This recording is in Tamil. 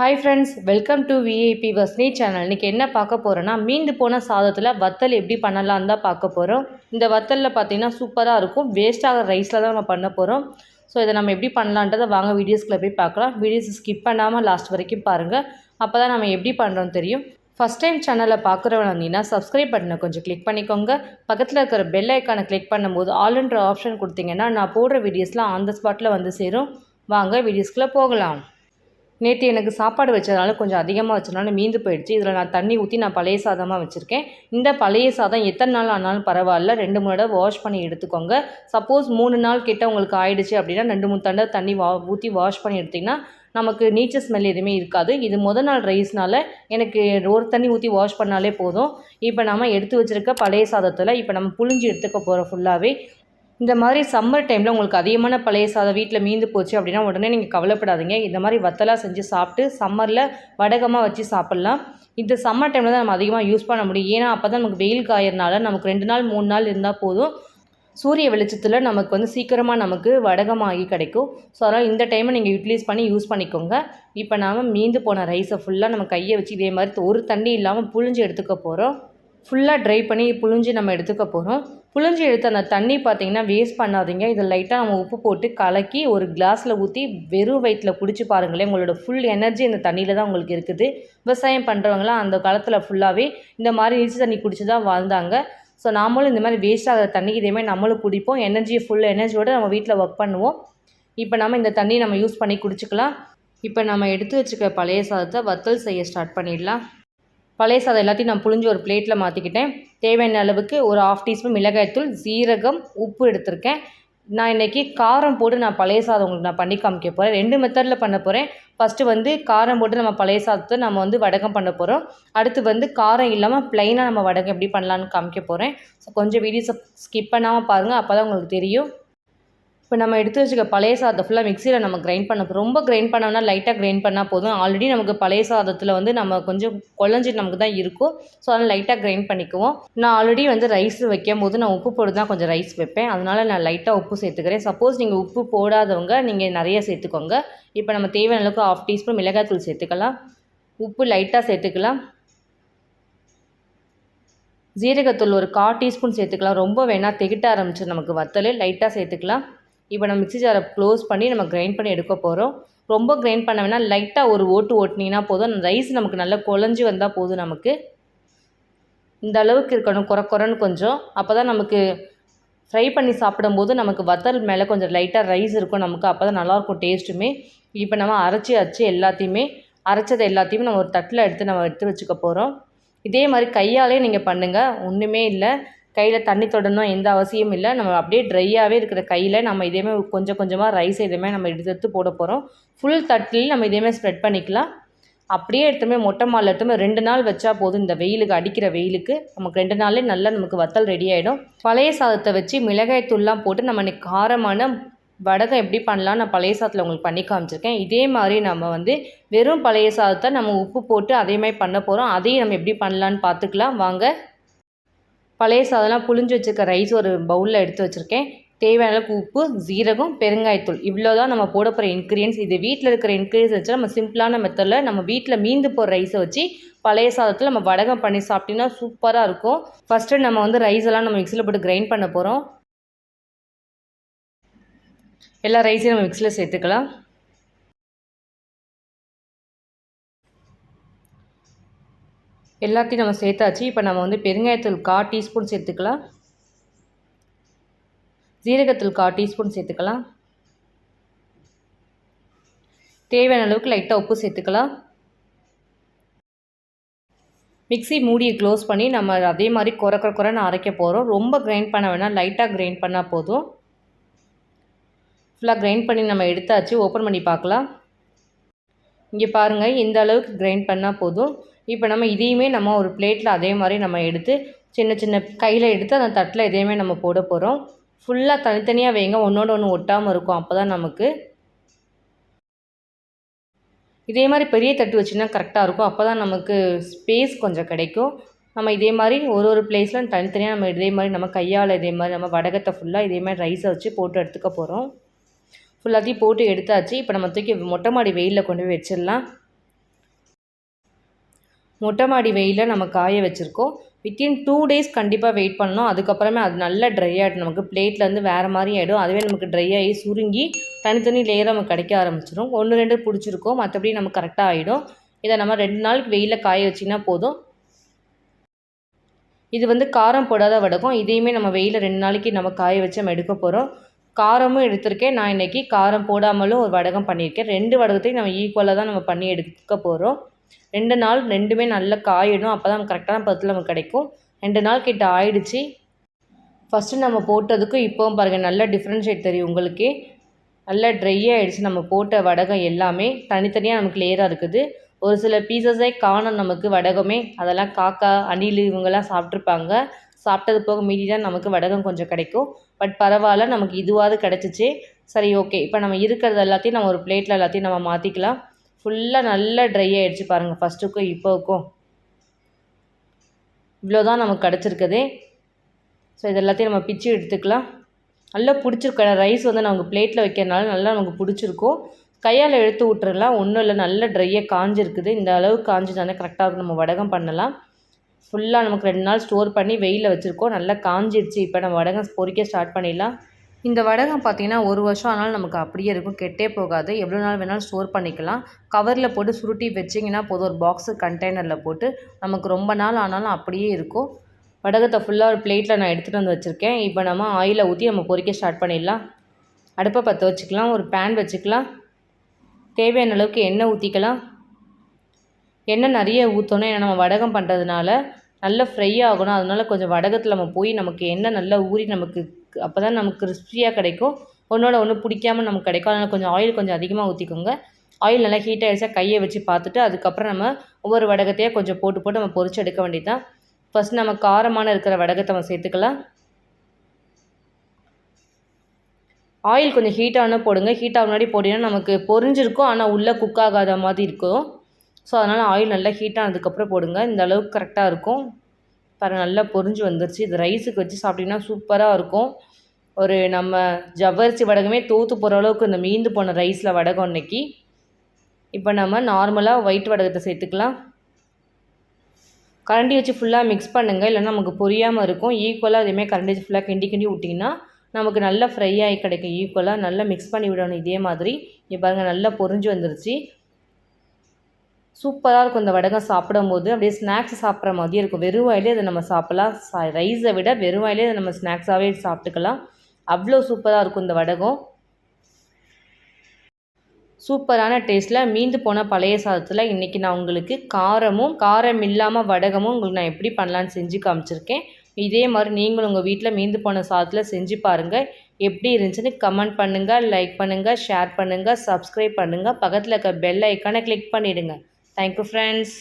Hi friends, welcome to VIP வஸ்னி சேனல். இன்றைக்கி என்ன பார்க்க போகிறோன்னா, மீந்து போன சாதத்தில் வத்தல் எப்படி பண்ணலான்னு தான் பார்க்க போகிறோம். இந்த வத்தலில் பார்த்திங்கன்னா சூப்பராக இருக்கும். வேஸ்ட்டாக ரைஸில் தான் நம்ம பண்ண போகிறோம். ஸோ இதை நம்ம எப்படி பண்ணலான்றதை வாங்க வீடியோஸ்குள்ளே போய் பார்க்கலாம். வீடியோஸ் ஸ்கிப் பண்ணாமல் லாஸ்ட் வரைக்கும் பாருங்கள். அப்போ தான் நம்ம எப்படி பண்ணுறோன்னு தெரியும். ஃபஸ்ட் டைம் சேனலை பார்க்குறவங்க வந்தீங்கன்னா சப்ஸ்கிரைப் பட்டனை கொஞ்சம் கிளிக் பண்ணிக்கோங்க. பக்கத்தில் இருக்கிற பெல் ஐக்கானை கிளிக் பண்ணும்போது ஆல்ன்ற ஆப்ஷன் கொடுத்தீங்கன்னா நான் போடுற வீடியோஸ்லாம் ஆன் த ஸ்பாட்டில் வந்து சேரும். வாங்க வீடியோஸ்குள்ளே போகலாம். நேற்று எனக்கு சாப்பாடு வச்சதுனால கொஞ்சம் அதிகமாக வச்சதுனால மீந்து போயிடுச்சு. இதில் நான் தண்ணி ஊற்றி நான் பழைய சாதமாக வச்சுருக்கேன். இந்த பழைய சாதம் எத்தனை நாள் ஆனாலும் பரவாயில்ல, 2-3 தடவை வாஷ் பண்ணி எடுத்துக்கோங்க. சப்போஸ் 3 நாள் கிட்ட உங்களுக்கு ஆயிடுச்சு அப்படின்னா 2-3 தடவை தண்ணி ஊற்றி வாஷ் பண்ணி எடுத்திங்கன்னா நமக்கு நீச்சல் ஸ்மெல் எதுவுமே இருக்காது. இது முதல் நாள் ரைஸ்னால் எனக்கு ஒரு தண்ணி ஊற்றி வாஷ் பண்ணாலே போதும். இப்போ நம்ம எடுத்து வச்சுருக்க பழைய சாதத்தில் இப்போ நம்ம புழிஞ்சு எடுத்துக்க போகிறோம் ஃபுல்லாகவே. இந்த மாதிரி சம்மர் டைமில் உங்களுக்கு அதிகமான பழைய சாதம் வீட்டில் மீந்து போச்சு அப்படின்னா உடனே நீங்கள் கவலைப்படாதீங்க. இந்த மாதிரி வத்தலாக செஞ்சு சாப்பிட்டு சம்மரில் வடகமாக வச்சு சாப்பிட்லாம். இந்த சம்மர் டைமில் தான் நம்ம அதிகமாக யூஸ் பண்ண முடியும். ஏன்னா அப்போ தான் நமக்கு வெயில் காயறனால நமக்கு 2 நாள் 3 நாள் இருந்தால் போதும். சூரிய வெளிச்சத்தில் நமக்கு சீக்கிரமாக நமக்கு வடகமாகி கிடைக்கும். ஸோ அதனால் இந்த டைமை நீங்கள் யூட்டிலைஸ் பண்ணி யூஸ் பண்ணிக்கோங்க. இப்போ நாம் மீந்து போன ரைஸை ஃபுல்லாக நம்ம கையை வச்சு இதே மாதிரி ஒரு தண்ணி இல்லாமல் புழிஞ்சு எடுத்துக்க போகிறோம். ஃபுல்லாக ட்ரை பண்ணி புழிஞ்சு நம்ம எடுத்துக்க போகிறோம். புழிஞ்சு எடுத்து அந்த தண்ணி பார்த்திங்கன்னா வேஸ்ட் பண்ணாதீங்க. இதில் லைட்டாக நம்ம உப்பு போட்டு கலக்கி ஒரு கிளாஸில் ஊற்றி வெறும் வயிற்றில் குடிச்சு பாருங்களேன். உங்களோட ஃபுல் எனர்ஜி இந்த தண்ணியில் தான் உங்களுக்கு இருக்குது. விவசாயம் பண்ணுறவங்களாம் அந்த காலத்தில் ஃபுல்லாகவே இந்த மாதிரி நீச்சல் தண்ணி குடிச்சு தான் வாழ்ந்தாங்க. ஸோ நாமளும் இந்த மாதிரி வேஸ்ட் ஆகிற தண்ணி இதேமாதிரி நம்மளும் குடிப்போம். ஃபுல் எனர்ஜியோடு நம்ம வீட்டில் ஒர்க் பண்ணுவோம். இப்போ நம்ம இந்த தண்ணி நம்ம யூஸ் பண்ணி குடிச்சிக்கலாம். இப்போ நம்ம எடுத்து வச்சுக்க பழைய சாதத்தை வத்தல் செய்ய ஸ்டார்ட் பண்ணிடலாம். பழைய சாதம் எல்லாத்தையும் நான் புழிஞ்சு ஒரு பிளேட்டில் மாற்றிக்கிட்டேன். தேவையான அளவுக்கு ஒரு 1/2 டீஸ்பூன் மிளகாய்த்தூள், ஜீரகம், உப்பு எடுத்திருக்கேன். நான் இன்றைக்கி காரம் போட்டு நான் பழைய சாதம் உங்களுக்கு நான் பண்ணி காமிக்க போகிறேன். 2 மெத்தடில் பண்ண போகிறேன். ஃபஸ்ட்டு காரம் போட்டு நம்ம பழைய சாதத்தை நம்ம வடகம் பண்ண போகிறோம். அடுத்து காரம் இல்லாமல் ப்ளைனாக நம்ம வடகம் எப்படி பண்ணலான்னு காமிக்க போகிறேன். ஸோ கொஞ்சம் வீடியோஸை ஸ்கிப் பண்ணாமல் பாருங்கள், அப்போ தான் உங்களுக்கு தெரியும். இப்போ நம்ம எடுத்து வச்சுக்க பழைய சாதத்தை ஃபுல்லாக மிக்சியில் நம்ம கிரைண்ட் பண்ண போகிறோம். ரொம்ப கிரைண்ட் பண்ணோம்னா லைட்டாக கிரைண்ட் பண்ணால் போதும். ஆல்ரெடி நமக்கு பழைய சாதத்தில் நம்ம கொஞ்சம் குழஞ்சி நமக்கு தான் இருக்கும். ஸோ அதனால் லைட்டாக கிரைண்ட் பண்ணிக்குவோம். நான் ஆல்ரெடி ரைஸ் வைக்கும் போது நான் உப்பு போட்டு தான் கொஞ்சம் ரைஸ் வைப்பேன். அதனால் நான் லைட்டாக உப்பு சேர்த்துக்கிறேன். சப்போஸ் நீங்கள் உப்பு போடாதவங்க நீங்கள் நிறைய சேர்த்துக்கோங்க. இப்போ நம்ம தேவையான அளவுக்கு 1/2 டீஸ்பூன் மிளகாய்த்தூள் சேர்த்துக்கலாம். உப்பு லைட்டாக சேர்த்துக்கலாம். ஜீரகத்தூள் ஒரு 1/4 டீஸ்பூன் சேர்த்துக்கலாம். ரொம்ப வேணால் திகிட்ட ஆரம்பிச்சு நமக்கு வத்தல் லைட்டாக சேர்த்துக்கலாம். இப்போ நம்ம மிக்ஸி ஜாரை க்ளோஸ் பண்ணி நம்ம கிரைண்ட் பண்ணி எடுக்க போகிறோம். ரொம்ப கிரைண்ட் பண்ண வேணால் லைட்டாக ஒரு ஓட்டினீங்கன்னா போதும். அந்த ரைஸ் நமக்கு நல்லா குழஞ்சி வந்தால் போதும். நமக்கு இந்த அளவுக்கு இருக்கணும், குறன்னு கொஞ்சம். அப்போ தான் நமக்கு ஃப்ரை பண்ணி சாப்பிடும்போது நமக்கு வத்தல் மேலே கொஞ்சம் லைட்டாக ரைஸ் இருக்கும் நமக்கு. அப்போ தான் நல்லாயிருக்கும் டேஸ்ட்டுமே. இப்போ நம்ம அரைச்சதை எல்லாத்தையுமே நம்ம ஒரு தட்டில் எடுத்து வச்சுக்க போகிறோம். இதே மாதிரி கையாலே நீங்கள் பண்ணுங்கள், ஒன்றுமே இல்லை. கையில் தண்ணி தொடணும் எந்த அவசியமும் இல்லை. நம்ம அப்படியே ட்ரையாகவே இருக்கிற கையில் நம்ம இதேமாதிரி கொஞ்சம் கொஞ்சமாக ரைஸ் இதேமாதிரி நம்ம எடுத்து போட போகிறோம். ஃபுல் தட்டில் நம்ம இதேமாதிரி ஸ்ப்ரெட் பண்ணிக்கலாம். அப்படியே எடுத்துமே மொட்டை மாலை எடுத்துமே 2 நாள் வச்சா போதும். இந்த வெயிலுக்கு அடிக்கிற வெயிலுக்கு நமக்கு 2 நாளே நல்லா நமக்கு வத்தல் ரெடி ஆகிடும். பழைய சாதத்தை வச்சு மிளகாய் தூள்லாம் போட்டு நம்ம இன்றைக்கி காரமான வடகம் எப்படி பண்ணலாம் நான் பழைய சாதத்தில் உங்களுக்கு பண்ணி காமிச்சிருக்கேன். இதே மாதிரி நம்ம வெறும் பழைய சாதத்தை நம்ம உப்பு போட்டு அதேமாதிரி பண்ண போகிறோம். அதையும் நம்ம எப்படி பண்ணலான்னு பார்த்துக்கலாம் வாங்க. பழைய சாதம்லாம் புழிஞ்சு வச்சுருக்க ரைஸ் ஒரு பவுலில் எடுத்து வச்சுருக்கேன். தேவையான அளவுக்கு உப்பு, ஜீரகம், பெருங்காயத்தூள் இவ்வளோ தான் நம்ம போட போகிற இன்க்ரீடியன்ஸ். இது வீட்டில் இருக்கிற இன்க்ரீடியன்ஸ் வச்சு நம்ம சிம்பிளான மெத்தடில் நம்ம வீட்டில் மீந்து போகிற ரைஸை வச்சு பழைய சாதத்தில் நம்ம வடகம் பண்ணி சாப்பிட்டிங்கன்னா சூப்பராக இருக்கும். ஃபஸ்ட்டு நம்ம ரைஸ் எல்லாம் நம்ம மிக்சியில் போட்டு கிரைண்ட் பண்ண போகிறோம். எல்லா ரைஸையும் நம்ம மிக்சியில் சேர்த்துக்கலாம். எல்லாத்தையும் நம்ம சேர்த்தாச்சு. இப்போ நம்ம பெருங்காயத்தூள் 1/4 டீஸ்பூன் சேர்த்துக்கலாம். ஜீரகத்தூள் 1/4 டீஸ்பூன் சேர்த்துக்கலாம். தேவையான அளவுக்கு லைட்டாக உப்பு சேர்த்துக்கலாம். மிக்ஸி மூடியை க்ளோஸ் பண்ணி நம்ம அதே மாதிரி குறன்னு அரைக்க போகிறோம். ரொம்ப கிரைண்ட் பண்ண வேணாம், லைட்டாக கிரைண்ட் பண்ணால் போதும். ஃபுல்லாக கிரைண்ட் பண்ணி நம்ம எடுத்தாச்சு. ஓப்பன் பண்ணி பார்க்கலாம். இங்கே பாருங்கள், இந்த அளவுக்கு கிரைண்ட் பண்ணால் போதும். இப்போ நம்ம இதையுமே நம்ம ஒரு பிளேட்டில் அதே மாதிரி நம்ம எடுத்து சின்ன சின்ன கையில் எடுத்து அந்த தட்டில் இதையுமே நம்ம போட போகிறோம். ஃபுல்லாக தனித்தனியாக வைங்க, ஒன்றோடு ஒன்று ஒட்டாமல் இருக்கும். அப்போ தான் நமக்கு இதே மாதிரி பெரிய தட்டு வச்சுன்னா கரெக்டாக இருக்கும். அப்போ தான் நமக்கு ஸ்பேஸ் கொஞ்சம் கிடைக்கும். நம்ம இதே மாதிரி ஒரு பிளேஸில் தனித்தனியாக நம்ம இதே மாதிரி நம்ம கையால் இதே மாதிரி நம்ம வடகத்தை ஃபுல்லாக இதே மாதிரி ரைஸை வச்சு போட்டு எடுத்துக்க போகிறோம். ஃபுல்லாத்தையும் போட்டு எடுத்தாச்சு. இப்போ நம்ம தூக்கி மொட்டை மாடி வெயிலில் கொண்டு போய் வச்சிடலாம். மொட்டை மாடி வெயிலில் நம்ம காய வச்சுருக்கோம். வித்தின் 2 டேஸ் கண்டிப்பாக வெயிட் பண்ணணும். அதுக்கப்புறமே அது நல்லா ட்ரை ஆகிடும். நமக்கு பிளேட்லேருந்து வேறு மாதிரி ஆகிடும். அதுவே நமக்கு ட்ரை ஆகி சுருங்கி தனித்தனி லேயராக நமக்கு கிடைக்க ஆரம்பிச்சிடும். 1 2 பிடிச்சிருக்கோம், மற்றபடி நமக்கு கரெக்டாக ஆகிடும். இதை நம்ம 2 நாளுக்கு வெயிலில் காய வச்சிங்கன்னா போதும். இது வந்து காரம் போடாத வடகம். இதையுமே நம்ம வெயிலில் 2 நாளைக்கு நம்ம காய வச்சு நம்ம எடுக்க போகிறோம். காரமும் எடுத்திருக்கேன். நான் இன்றைக்கி காரம் போடாமலும் ஒரு வடகம் பண்ணியிருக்கேன். 2 வடகத்தையும் நம்ம ஈக்குவலாக தான் நம்ம பண்ணி எடுக்க போகிறோம். 2 நாள் 2மே நல்லா காயிடும். அப்போ தான் கரெக்டான பதத்தில் நமக்கு கிடைக்கும். 2 நாள் கிட்ட ஆயிடுச்சு. ஃபஸ்ட்டு நம்ம போட்டதுக்கும் இப்போவும் பாருங்கள், நல்லா டிஃப்ரென்ஷியேட் தெரியும் உங்களுக்கே. நல்லா ட்ரை ஆகிடுச்சு. நம்ம போட்ட வடகம் எல்லாமே தனித்தனியாக நமக்கு லேயராக இருக்குது. ஒரு சில பீசஸே காணும் நமக்கு வடகமே. அதெல்லாம் காக்கா, அணில் இவங்கெல்லாம் சாப்பிட்ருப்பாங்க. சாப்பிட்டது போக மீதி தான் நமக்கு வடகம் கொஞ்சம் கிடைக்கும். பட் பரவாயில்ல, நமக்கு இதுவாவது கிடச்சிச்சு. சரி, ஓகே. இப்போ நம்ம இருக்கிறது எல்லாத்தையும் நம்ம ஒரு பிளேட்டில் எல்லாத்தையும் நம்ம மாற்றிக்கலாம். ஃபுல்லாக நல்லா ட்ரை ஆகிடுச்சு பாருங்கள். ஃபஸ்ட்டுக்கும் இப்போவுக்கும் இவ்வளோ தான் நமக்கு கிடச்சிருக்குது. ஸோ இது எல்லாத்தையும் நம்ம பிச்சு எடுத்துக்கலாம். நல்லா பிடிச்சிருக்க ரைஸ் வந்து நமக்கு பிளேட்டில் வைக்கிறதுனால நல்லா நமக்கு பிடிச்சிருக்கும். கையால் எடுத்து விட்டுறலாம். ஒன்றும் இல்லை, நல்ல ட்ரையாக காஞ்சிருக்குது. இந்த அளவுக்கு காஞ்சிட்டாலே கரெக்டாக இருக்கும். நம்ம வடகம் பண்ணலாம். ஃபுல்லாக நமக்கு 2 நாள் ஸ்டோர் பண்ணி வெயிலில் வச்சுருக்கோம். நல்லா காஞ்சிடுச்சு. இப்போ நம்ம வடகம் பொரிக்க ஸ்டார்ட் பண்ணிடலாம். இந்த வடகம் பார்த்திங்கன்னா 1 வருஷம் ஆனாலும் நமக்கு அப்படியே இருக்கும், கெட்டே போகாது. எவ்வளோ நாள் வேணாலும் ஸ்டோர் பண்ணிக்கலாம். கவரில் போட்டு சுருட்டி வச்சிங்கன்னா போதும், ஒரு பாக்ஸு கண்டெய்னரில் போட்டு நமக்கு ரொம்ப நாள் ஆனாலும் அப்படியே இருக்கும். வடகத்தை ஃபுல்லாக ஒரு பிளேட்டில் நான் எடுத்துகிட்டு வந்து வச்சுருக்கேன். இப்போ நம்ம ஆயிலை ஊற்றி நம்ம பொரிக்க ஸ்டார்ட் பண்ணிடலாம். அடுப்பை பற்ற வச்சுக்கலாம். ஒரு பேன் வச்சுக்கலாம். தேவையான அளவுக்கு எண்ணெய் ஊற்றிக்கலாம். எண்ணெய் நிறைய ஊற்றணும். ஏன்னா நம்ம வடகம் பண்ணுறதுனால நல்லா ஃப்ரை ஆகணும். அதனால கொஞ்சம் வடகத்தில் நம்ம போய் நமக்கு எண்ணெய் நல்லா ஊறி நமக்கு அப்போ தான் நமக்கு கிறிஸ்பியாக கிடைக்கும். ஒன்றோட ஒன்று பிடிக்காமல் நமக்கு கிடைக்கும். அதனால் கொஞ்சம் ஆயில் கொஞ்சம் அதிகமாக ஊற்றிக்கோங்க. ஆயில் நல்லா ஹீட் ஆகிடுச்சா கையை வச்சு பார்த்துட்டு அதுக்கப்புறம் நம்ம ஒவ்வொரு வடகத்தையாக கொஞ்சம் போட்டு நம்ம பொரிச்சு எடுக்க வேண்டியது தான். ஃபஸ்ட் நம்ம காரமான இருக்கிற வடகத்தை நம்ம சேர்த்துக்கலாம். ஆயில் கொஞ்சம் ஹீட்டான போடுங்க. ஹீட்டாக முன்னாடி போட்டிங்கன்னா நமக்கு பொரிஞ்சிருக்கும், ஆனால் உள்ளே குக் ஆகாத மாதிரி இருக்கும். ஸோ அதனால் ஆயில் நல்லா ஹீட்டானதுக்கப்புறம் போடுங்க. இந்த அளவுக்கு கரெக்டாக இருக்கும். பாருங்கள், நல்லா பொரிஞ்சு வந்துருச்சு. இது ரைஸுக்கு வச்சு சாப்பிட்டிங்கன்னா சூப்பராக இருக்கும். ஒரு நம்ம ஜவ்வரிசி வடகமே தோற்று போகிற அளவுக்கு இந்த மீந்து போன ரைஸில் வடகம் இன்றைக்கி. இப்போ நம்ம நார்மலாக ஒயிட் வடகத்தை சேர்த்துக்கலாம். கரண்டி வச்சு ஃபுல்லாக மிக்ஸ் பண்ணுங்கள், இல்லைன்னா நமக்கு பொரியாமல் இருக்கும். ஈக்குவலாக அதேமாதிரி கரண்டி வச்சு ஃபுல்லாக கிண்டி விட்டிங்கன்னா நமக்கு நல்லா ஃப்ரை ஆகி கிடைக்கும். ஈக்குவலாக நல்லா மிக்ஸ் பண்ணி விடணும். இதே மாதிரி இங்கே பாருங்கள், நல்லா பொரிஞ்சு வந்துருச்சு. சூப்பராக இருக்கும் இந்த வடகம் சாப்பிடும்போது. அப்படியே ஸ்நாக்ஸ் சாப்பிட்ற மாதிரியே இருக்கும். வெறும் வாயிலே அதை நம்ம சாப்பிட்லாம். ரைஸை விட வெறும் வாயிலே அதை நம்ம ஸ்நாக்ஸாகவே சாப்பிட்டுக்கலாம். அவ்வளோ சூப்பராக இருக்கும் இந்த வடகம். சூப்பரான டேஸ்ட்டில் மீந்து போன பழைய சாதத்தில் இன்றைக்கி நான் உங்களுக்கு காரம் இல்லாமல் வடகமும் உங்களுக்கு நான் எப்படி பண்ணலான்னு செஞ்சு காமிச்சிருக்கேன். இதே மாதிரி நீங்களும் உங்கள் வீட்டில் மீந்து போன சாதத்தில் செஞ்சு பாருங்கள். எப்படி இருந்துச்சுன்னு கமெண்ட் பண்ணுங்கள், லைக் பண்ணுங்கள், ஷேர் பண்ணுங்கள், சப்ஸ்கிரைப் பண்ணுங்கள். பக்கத்தில் இருக்க பெல் ஐக்கானை கிளிக் பண்ணிவிடுங்க. Thank you friends.